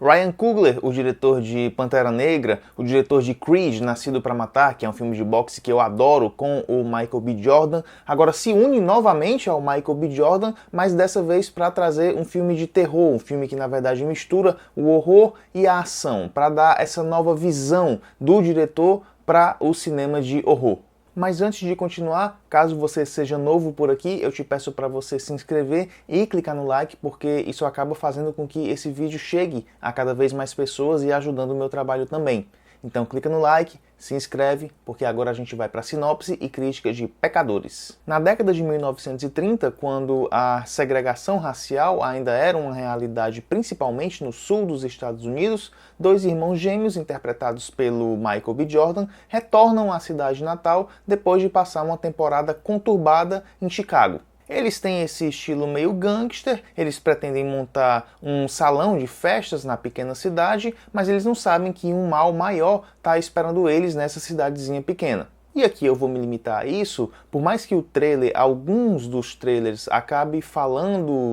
Ryan Coogler, o diretor de Pantera Negra, o diretor de Creed, Nascido para Matar, que é um filme de boxe que eu adoro, com o Michael B. Jordan, agora se une novamente ao Michael B. Jordan, mas dessa vez para trazer um filme de terror, um filme que na verdade mistura o horror e a ação, para dar essa nova visão do diretor para o cinema de horror. Mas antes de continuar, caso você seja novo por aqui, eu te peço para você se inscrever e clicar no like, porque isso acaba fazendo com que esse vídeo chegue a cada vez mais pessoas e ajudando o meu trabalho também. Então clica no like, se inscreve, porque agora a gente vai para a sinopse e crítica de Pecadores. Na década de 1930, quando a segregação racial ainda era uma realidade principalmente no sul dos Estados Unidos, dois irmãos gêmeos, interpretados pelo Michael B. Jordan, retornam à cidade natal depois de passar uma temporada conturbada em Chicago. Eles têm esse estilo meio gangster, eles pretendem montar um salão de festas na pequena cidade, mas eles não sabem que um mal maior está esperando eles nessa cidadezinha pequena. E aqui eu vou me limitar a isso, por mais que o trailer, alguns dos trailers, acabe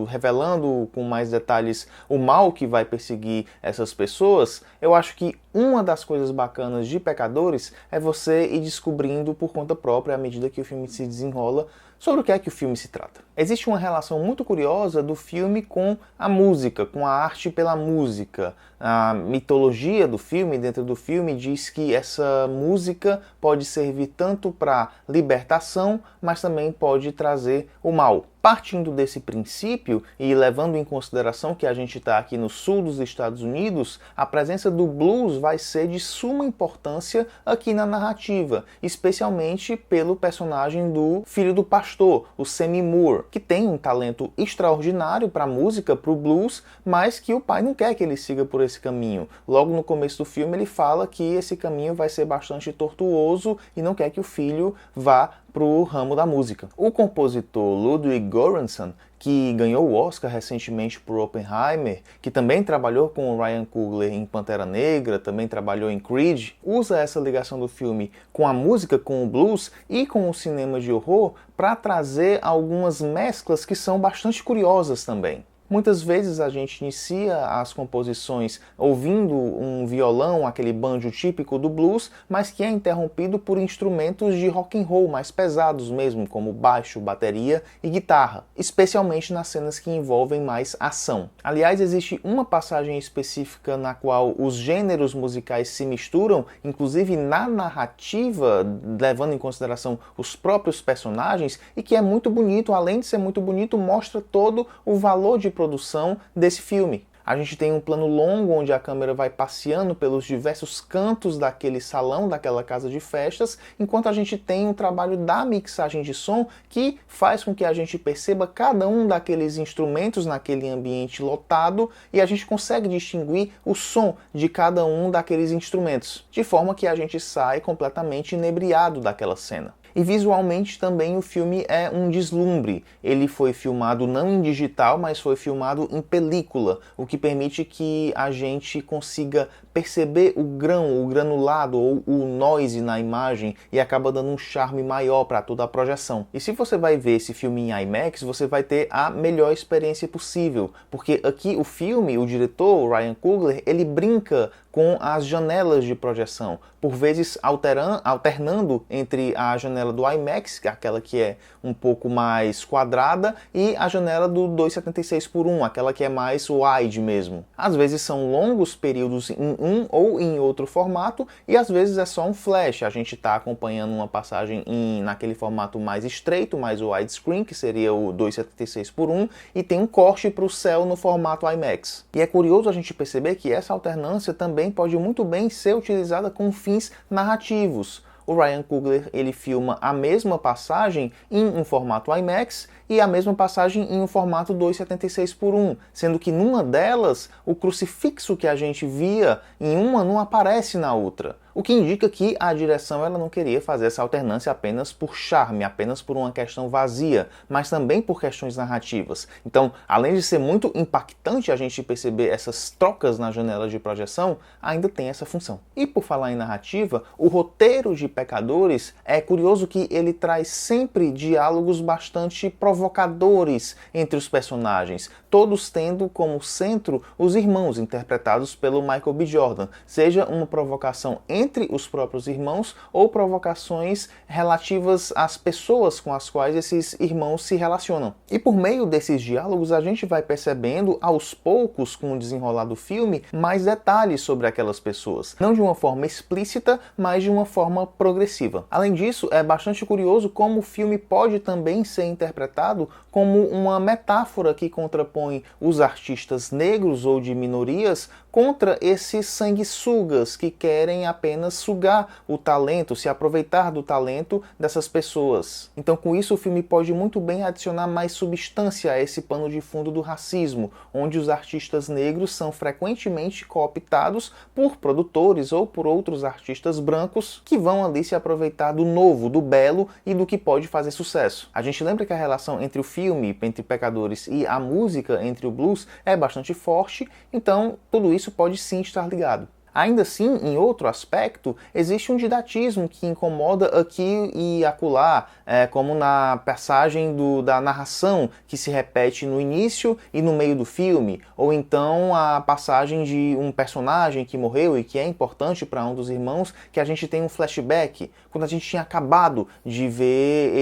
revelando com mais detalhes o mal que vai perseguir essas pessoas, eu acho que uma das coisas bacanas de Pecadores é você ir descobrindo por conta própria, à medida que o filme se desenrola, sobre o que é que o filme se trata. Existe uma relação muito curiosa do filme com a música, com a arte pela música. A mitologia do filme, dentro do filme, diz que essa música pode servir tanto para libertação, mas também pode trazer o mal. Partindo desse princípio e levando em consideração que a gente está aqui no sul dos Estados Unidos, a presença do blues vai ser de suma importância aqui na narrativa, especialmente pelo personagem do filho do pastor, o Sammy Moore, que tem um talento extraordinário para a música, para o blues, mas que o pai não quer que ele siga por esse caminho. Logo no começo do filme ele fala que esse caminho vai ser bastante tortuoso e não quer que o filho vá para o ramo da música. O compositor Ludwig Göransson, que ganhou o Oscar recentemente por Oppenheimer, que também trabalhou com o Ryan Coogler em Pantera Negra, também trabalhou em Creed, usa essa ligação do filme com a música, com o blues e com o cinema de horror para trazer algumas mesclas que são bastante curiosas também. Muitas vezes a gente inicia as composições ouvindo um violão, aquele banjo típico do blues, mas que é interrompido por instrumentos de rock and roll mais pesados mesmo, como baixo, bateria e guitarra, especialmente nas cenas que envolvem mais ação. Aliás, existe uma passagem específica na qual os gêneros musicais se misturam, inclusive na narrativa, levando em consideração os próprios personagens, e que é muito bonito, além de ser muito bonito, mostra todo o valor de produção desse filme. A gente tem um plano longo onde a câmera vai passeando pelos diversos cantos daquele salão, daquela casa de festas, enquanto a gente tem um trabalho da mixagem de som que faz com que a gente perceba cada um daqueles instrumentos naquele ambiente lotado e a gente consegue distinguir o som de cada um daqueles instrumentos, de forma que a gente sai completamente inebriado daquela cena. E visualmente também o filme é um deslumbre. Ele foi filmado não em digital, mas foi filmado em película, o que permite que a gente consiga perceber o grão, o granulado ou o noise na imagem e acaba dando um charme maior para toda a projeção. E se você vai ver esse filme em IMAX, você vai ter a melhor experiência possível, porque aqui o filme, o diretor, o Ryan Coogler, ele brinca com as janelas de projeção, por vezes alternando entre a janela do IMAX, aquela que é um pouco mais quadrada, e a janela do 2,76:1, aquela que é mais wide mesmo. Às vezes são longos períodos em um ou em outro formato, e às vezes é só um flash, a gente está acompanhando uma passagem naquele formato mais estreito, mais widescreen, que seria o 2,76:1, e tem um corte para o céu no formato IMAX. E é curioso a gente perceber que essa alternância também pode muito bem ser utilizada com fins narrativos. O Ryan Coogler, ele filma a mesma passagem em um formato IMAX e a mesma passagem em um formato 2,76:1, sendo que numa delas o crucifixo que a gente via em uma não aparece na outra. O que indica que a direção ela não queria fazer essa alternância apenas por charme, apenas por uma questão vazia, mas também por questões narrativas. Então, além de ser muito impactante a gente perceber essas trocas na janela de projeção, ainda tem essa função. E por falar em narrativa, o roteiro de Pecadores é curioso que ele traz sempre diálogos bastante provocadores entre os personagens, todos tendo como centro os irmãos interpretados pelo Michael B. Jordan, seja uma provocação entre os próprios irmãos ou provocações relativas às pessoas com as quais esses irmãos se relacionam. E por meio desses diálogos a gente vai percebendo aos poucos, com o desenrolar do filme, mais detalhes sobre aquelas pessoas. Não de uma forma explícita, mas de uma forma progressiva. Além disso, é bastante curioso como o filme pode também ser interpretado como uma metáfora que contrapõe os artistas negros ou de minorias contra esses sanguessugas que querem apenas sugar o talento, se aproveitar do talento dessas pessoas. Então, com isso, o filme pode muito bem adicionar mais substância a esse pano de fundo do racismo, onde os artistas negros são frequentemente cooptados por produtores ou por outros artistas brancos que vão ali se aproveitar do novo, do belo e do que pode fazer sucesso. A gente lembra que a relação entre o filme, entre Pecadores, e a música, entre o blues, é bastante forte, então tudo isso pode sim estar ligado. Ainda assim, em outro aspecto, existe um didatismo que incomoda aqui e acolá, como na passagem da narração que se repete no início e no meio do filme, ou então a passagem de um personagem que morreu e que é importante para um dos irmãos, que a gente tem um flashback, quando a gente tinha acabado de ver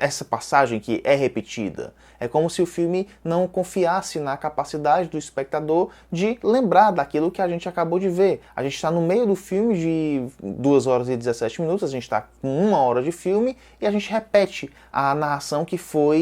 essa passagem que é repetida. É como se o filme não confiasse na capacidade do espectador de lembrar daquilo que a gente acabou de ver. A gente está no meio do filme de 2 horas e 17 minutos, a gente está com 1 hora de filme e a gente repete a narração que foi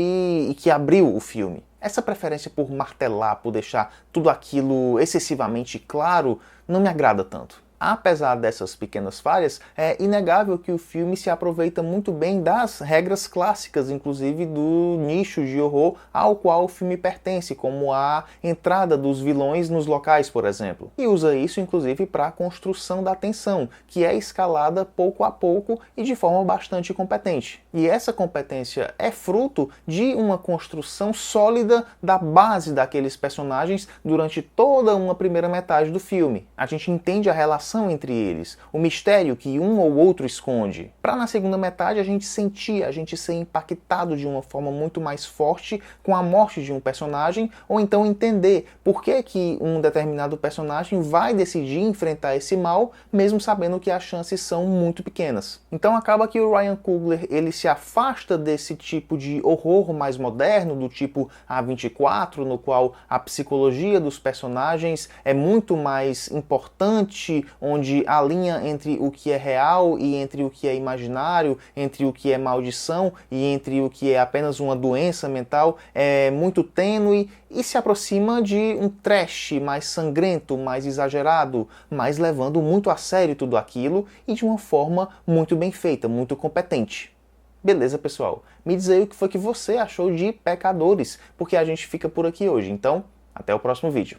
e que abriu o filme. Essa preferência por martelar, por deixar tudo aquilo excessivamente claro, não me agrada tanto. Apesar dessas pequenas falhas, é inegável que o filme se aproveita muito bem das regras clássicas, inclusive do nicho de horror ao qual o filme pertence, como a entrada dos vilões nos locais, por exemplo. E usa isso, inclusive, para a construção da tensão, que é escalada pouco a pouco e de forma bastante competente. E essa competência é fruto de uma construção sólida da base daqueles personagens durante toda uma primeira metade do filme. A gente entende a relação entre eles, o mistério que um ou outro esconde, para na segunda metade a gente ser impactado de uma forma muito mais forte com a morte de um personagem, ou então entender por que um determinado personagem vai decidir enfrentar esse mal, mesmo sabendo que as chances são muito pequenas. Então acaba que o Ryan Coogler ele se afasta desse tipo de horror mais moderno, do tipo A24, no qual a psicologia dos personagens é muito mais importante, onde a linha entre o que é real e entre o que é imaginário, entre o que é maldição e entre o que é apenas uma doença mental é muito tênue e se aproxima de um trash mais sangrento, mais exagerado, mas levando muito a sério tudo aquilo e de uma forma muito bem feita, muito competente. Beleza, pessoal? Me diz aí o que foi que você achou de Pecadores, porque a gente fica por aqui hoje. Então, até o próximo vídeo.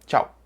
Tchau!